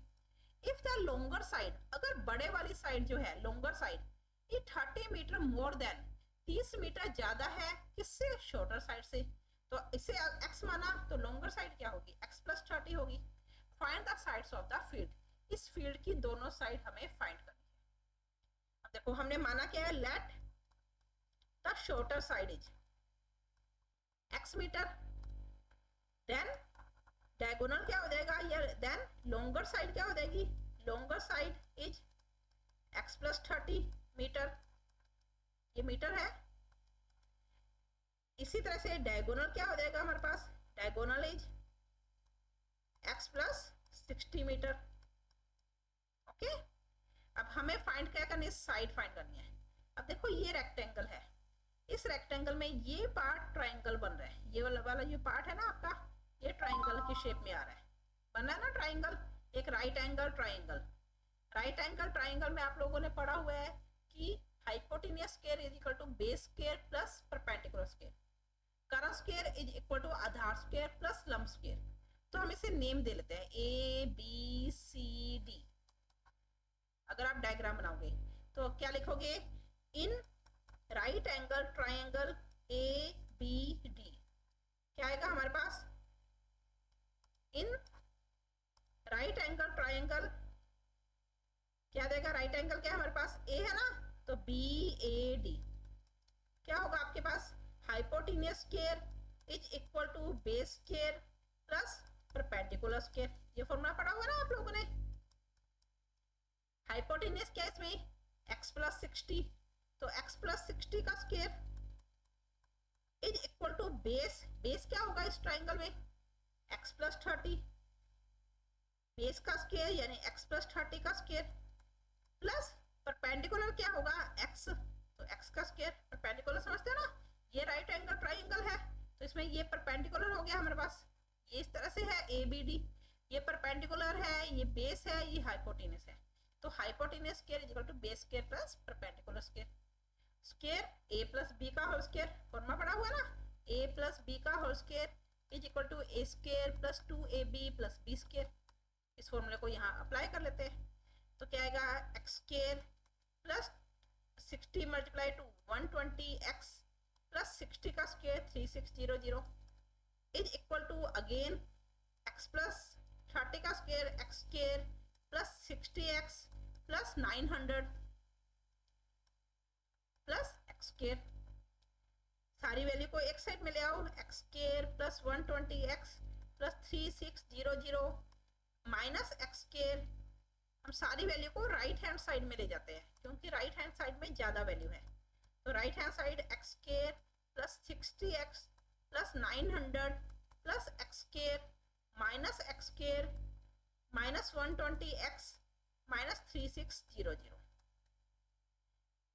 If the longer side, अगर बड़े वाली साइड जो है लॉन्गर साइड, ये 30 मीटर मोर देन, 30 मीटर ज्यादा है किससे? शॉर्टर साइड से। तो इसे x माना तो लॉन्गर साइड क्या होगी? x प्लस 30 होगी। Find the sides of the field, इस फील्ड की दोनों साइड हमें फाइंड करनी है। अब देखो हमने माना क्या है, let the shorter side is x metre, then diagonal क्या हो जाएगा, या देन लॉन्गर साइड क्या हो जाएगी? Longer side is x plus 30 metre, ये मीटर है। इसी तरह से डायगोनल क्या हो जाएगा हमारे पास? Diagonal is x plus 60 metre. Okay, अब हमें फाइंड क्या करनी है? साइड फाइंड करनी है। अब देखो ये रेक्टेंगल है, इस रेक्टेंगल में ये पार्ट ट्राइंगल बन रहा है, ये वाला जो पार्ट है ना आपका, ये ट्राइंगल की शेप में आ रहा है, बन रहा है ना ट्राइंगल, एक right angle triangle. Right angle triangle में आप लोगों ने पढ़ा हुआ है कि hypotenuse square is equal to base square plus perpendicular square, कर्ण स्क्वायर इज इक्वल टू आधार स्क्वायर प्लस लंब स्क्वायर। तो हम इसे नेम दे लेते हैं ए बी सी डी। अगर आप डायग्राम बनाओगे तो क्या लिखोगे? In right angle triangle A B D, क्या आएगा हमारे पास? इन राइट एंगल ट्राइंगल क्या देगा? राइट एंगल क्या है हमारे पास? ए है ना, तो बी ए डी क्या होगा आपके पास? Hypotenuse square is equal to base square plus perpendicular square. ये फॉर्मूला पढ़ा हुआ ना आप लोगों ने। हाइपोटेन्यूस क्या है इसमें? x प्लस 60, तो x प्लस 60 का square is equal to base, base क्या होगा इस ट्राइंगल में? x प्लस 30, बेस का स्क्वायर यानी x प्लस 30 का स्क्वायर प्लस परपेंडिकुलर क्या होगा? x, तो x का स्क्वायर। परपेंडिकुलर समझते हो ना, ये राइट एंगल ट्राइंगल है तो इसमें ये परपेंडिकुलर हो गया हमारे पास, ये इस तरह से है ए बी डी, ये परपेंडिकुलर है, ये बेस है, ये हाइपोटेन्यूस है। तो hypotenuse square is equal to base square plus perpendicular square. Square a plus b का होल स्क्वायर, फॉर्मूला पढ़ा हुआ ना, ए प्लस बी का whole square is equal to a square plus 2ab plus b square. इस फॉर्मूले को यहाँ apply कर लेते हैं तो क्या आएगा? X square plus 60 multiply two 120x plus 60 का square 3600 is equal to again x plus 30 का square x square plus 60x plus 900 plus x square. सारी वैल्यू को एक साइड में ले आओ, x square plus 120x plus 3600 minus x square. हम सारी वैल्यू को राइट हैंड साइड में ले जाते हैं क्योंकि राइट हैंड साइड में ज्यादा वैल्यू है। तो right hand side x square plus 60x plus 900 plus x square minus x square minus 120x minus 3600।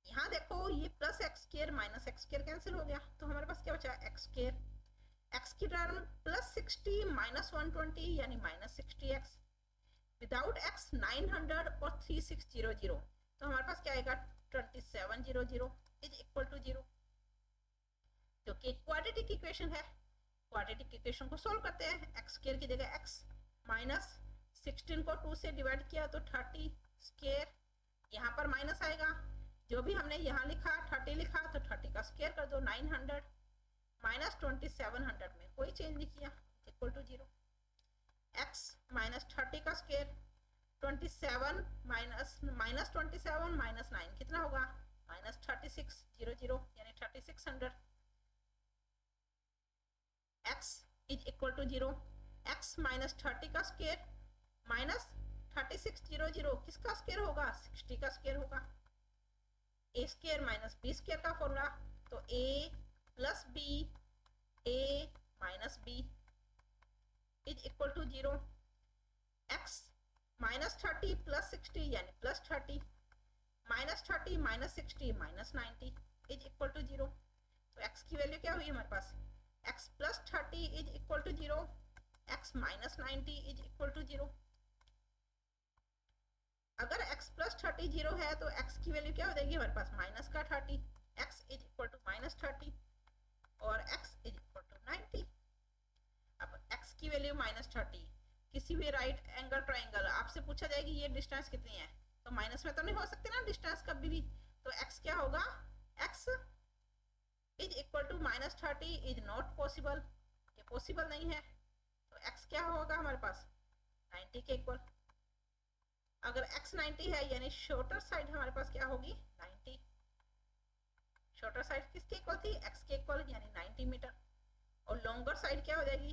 यहाँ देखो ये plus x square minus x square cancel हो गया तो हमारे पास क्या बचा? X square. एक्स की टर्म प्लस 60 माइनस 120 यानी माइनस 60x, विदाउट एक्स 900 और 3600 तो हमारे पास क्या आएगा? 2700 इज इक्वल टू 0, जो कि क्वाड्रेटिक इक्वेशन है। क्वाड्रेटिक इक्वेशन को सोल्व करते हैं। एक्स स्क्वायर की जगह एक्स माइनस 16 को 2 से डिवाइड किया तो 30 स्क्वायर, यहाँ पर माइनस आएगा, जो भी हमने यहाँ लिखा 30 लिखा तो 30 का स्क्वायर कर दो 900 माइनस 2700 में कोई चेंज नहीं किया इक्वल टू 0। x माइनस 30 का स्क्वायर 27 माइनस 27 माइनस 9 कितना होगा? माइनस 3600 यानी 3600। x is equal to 0। x minus 30 का स्क्वायर माइनस 3600 किसका स्क्वायर होगा? 60 का स्क्वायर होगा। A square minus b square का फॉर्मूला, तो a plus b, a minus b is equal to 0। 0, x -30 + 60 यानी +30, -30 -60 -90 इज इक्वल टू 0। तो x की वैल्यू क्या हुई हमारे पास, x +30 is equal to 0, x -90 is equal to 0। अगर x +30 0 है तो x की वैल्यू क्या हो जाएगी हमारे पास -30, x इज इक्वल टू -30 और x इज इक्वल टू 90। अब x की वैल्यू -30, किसी भी राइट एंगल ट्राइंगल आपसे पूछा जाएगी ये डिस्टेंस कितनी है, तो माइनस में तो नहीं हो सकती ना डिस्टेंस कभी भी, तो x क्या होगा, x is equal to -30 is not possible, ये पॉसिबल नहीं है। तो x क्या होगा हमारे पास 90 के इक्वल। अगर x 90 है यानी शॉर्टर साइड हमारे पास क्या होगी 90, शॉर्टर साइड किसके इक्वल थी, x के इक्वल यानी 90 मीटर। और लॉन्गर साइड क्या हो जाएगी,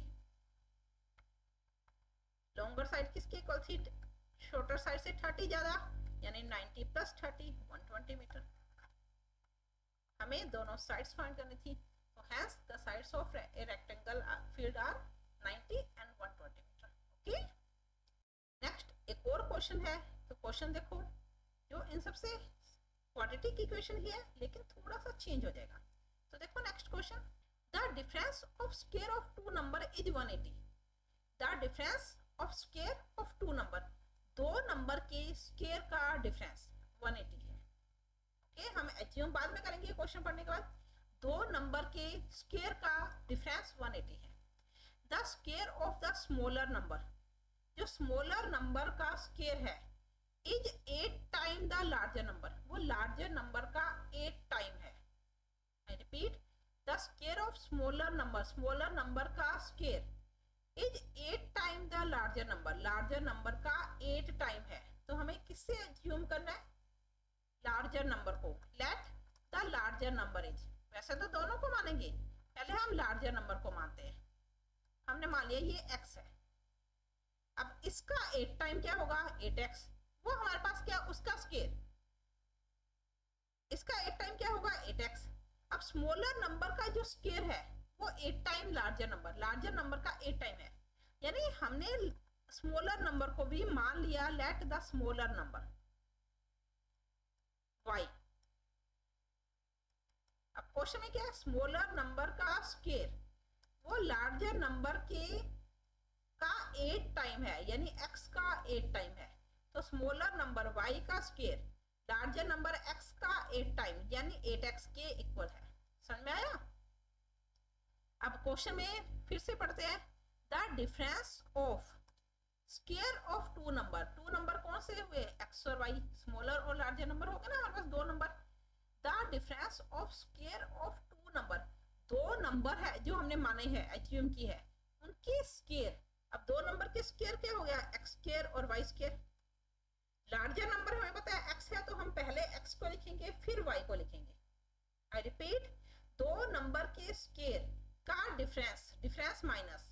लॉन्गर साइड किसके इक्वल थी, शॉर्टर साइड से 30 ज्यादा यानी 90 + 30 120 मीटर। हमें दोनों साइड्स फाइंड करनी थी, तो hence the sides of a rectangle field are 90 and 120 metre. Okay, next एक और क्वेश्चन है, तो क्वेश्चन देखो, जो इन सबसे क्वाड्रेटिक इक्वेशन ही है लेकिन थोड़ा सा चेंज हो जाएगा। तो देखो next question, the difference of square of two number is 180। The difference of square of two number, दो नंबर के स्क्वायर का डिफरेंस 180 है। ओके, हम एज्यूम बाद में करेंगे क्वेश्चन पढ़ने के बाद। दो नंबर के स्क्वायर का डिफरेंस 180 है। The square of the smaller number, जो स्मॉलर नंबर का स्क्वायर है, is 8 time the larger number, वो लार्जर नंबर का 8 टाइम है। I repeat, the square of smaller number का square is 8 time the larger number का 8 time है। तो हमें किससे एज्यूम करना है, लार्जर नंबर को। Let the larger number is, वैसे तो दोनों को मानेंगे, पहले हम लार्जर नंबर को मानते हैं। हमने मान लिया ये x है, अब इसका 8 टाइम क्या होगा 8x, वो हमारे पास क्या उसका स्क्वायर, इसका 8 टाइम क्या होगा 8x। अब स्मॉलर नंबर का जो स्क्वायर है वो 8 टाइम लार्जर नंबर का 8 टाइम है, यानी हमने स्मॉलर नंबर को भी मान लिया, let the smaller number y। अब क्वेश्चन में क्या है, स्मॉलर नंबर का स्क्वायर वो लार्जर नंबर के का 8 टाइम है, यानी x का 8 टाइम है। तो स्मॉलर नंबर y का स्क्वायर लार्जर नंबर x का 8 टाइम यानी 8x के इक्वल है। समझ में आया। अब क्वेश्चन में फिर से पढ़ते हैं, the difference of square of two number कौन से हुए x और y, स्मॉलर और लार्जर नंबर हो गए ना हमारे पास दो नंबर। The difference of square of two number, दो नंबर है जो हमने माने हैं एज्यूम की है, उनके स्क्वायर। अब दो नंबर के स्क्वायर क्या हो गया x स्क्वायर और y स्क्वायर। लार्जर नंबर हमें पता है x है, तो हम पहले x को लिखेंगे फिर y को लिखेंगे। आई रिपीट, दो नंबर के स्क्वायर का डिफरेंस माइनस,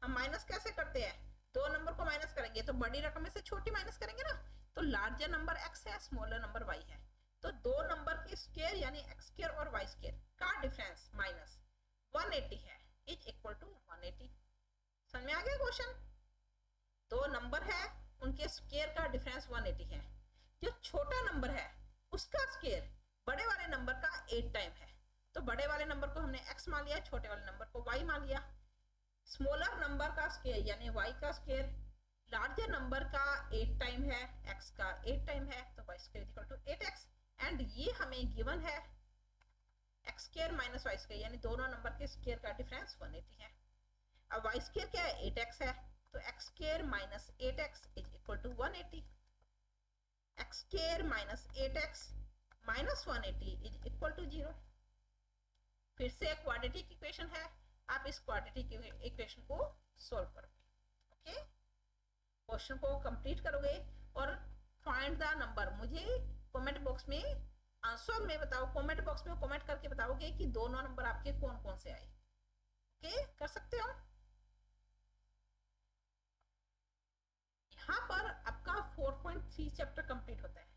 हम माइनस कैसे करते हैं, दो नंबर को माइनस करेंगे तो बड़ी रकम में से छोटी माइनस करेंगे ना। तो लार्जर नंबर x है, स्मॉलर नंबर y है, तो दो नंबर के स्क्वायर यानी x स्क्वायर और y स्क्वायर का डिफरेंस माइनस 180 है, इज इक्वल टू 180। समझ में आ गया क्वेश्चन। दो नंबर है उनके स्क्वायर का डिफरेंस 180 है, जो छोटा नंबर है उसका स्क्वायर बड़े वाले नंबर का 8 टाइम है। तो बड़े वाले नंबर को हमने x मान लिया, छोटे वाले नंबर को y मान लिया। स्मॉलर नंबर का स्क्वायर यानी y का स्क्वायर लार्जर नंबर का 8 टाइम है, x का 8 टाइम है, तो y square equal to 8x। And ये हमें गिवन है x square minus y square, यानी दोनों नंबर के स्क्वायर का डिफरेंस 180 है। अब y स्क्वायर क्या है 8x है, तो x square minus 8x is equal to 180। x square minus 8x minus 180 is equal to 0। फिर से एक क्वाड्रेटिक इक्वेशन है, आप इस क्वाड्रेटिक इक्वेशन को सॉल्व करोगे। ओके, क्वेश्चन को कंप्लीट करोगे और फाइंड द नंबर। मुझे कमेंट बॉक्स में आंसर में बताओ, कमेंट बॉक्स में कमेंट करके बताओगे कि दोनों नंबर आपके कौन कौन से आए। ओके, कर सकते हो। यहाँ पर आपका 4.3 चैप्टर कंप्लीट होता है।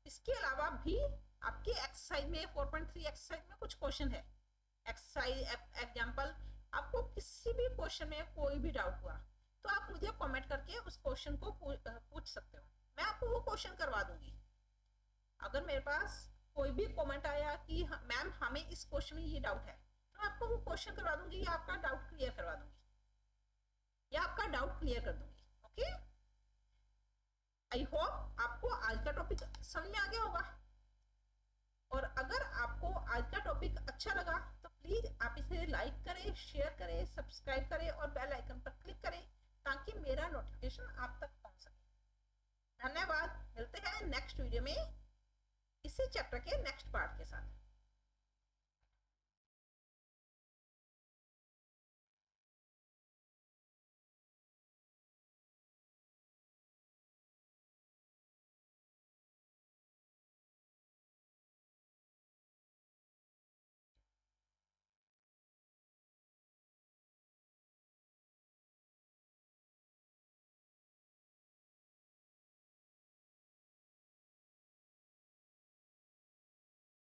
इसके अलावा भी आपके एक्सरसाइज में 4.3 एक्सरसाइज में कुछ क्वेश्चन है। एक्सरसाइज एग्जांपल, आपको किसी भी क्वेश्चन में कोई भी डाउट हुआ तो आप मुझे कमेंट करके उस क्वेश्चन को पूछ सकते हो, मैं आपको वो क्वेश्चन करवा दूंगी। अगर मेरे पास कोई भी कमेंट आया कि मैम हमें इस क्वेश्चन में ये डाउट है, तो मैं आपको वो क्वेश्चन करवा दूंगी या आपका डाउट क्लियर करवा दूंगी या आपका डाउट क्लियर कर दूंगी। ओके, आई होप आपको आज का टॉपिक समझ में आ गया होगा। और अगर आपको आज का टॉपिक अच्छा लगा तो प्लीज आप इसे लाइक करें, शेयर करें, सब्सक्राइब करें और बेल आइकन पर क्लिक करें ताकि मेरा नोटिफिकेशन आप तक पहुंच सके। धन्यवाद, मिलते हैं नेक्स्ट वीडियो में इसी चैप्टर के नेक्स्ट पार्ट के साथ।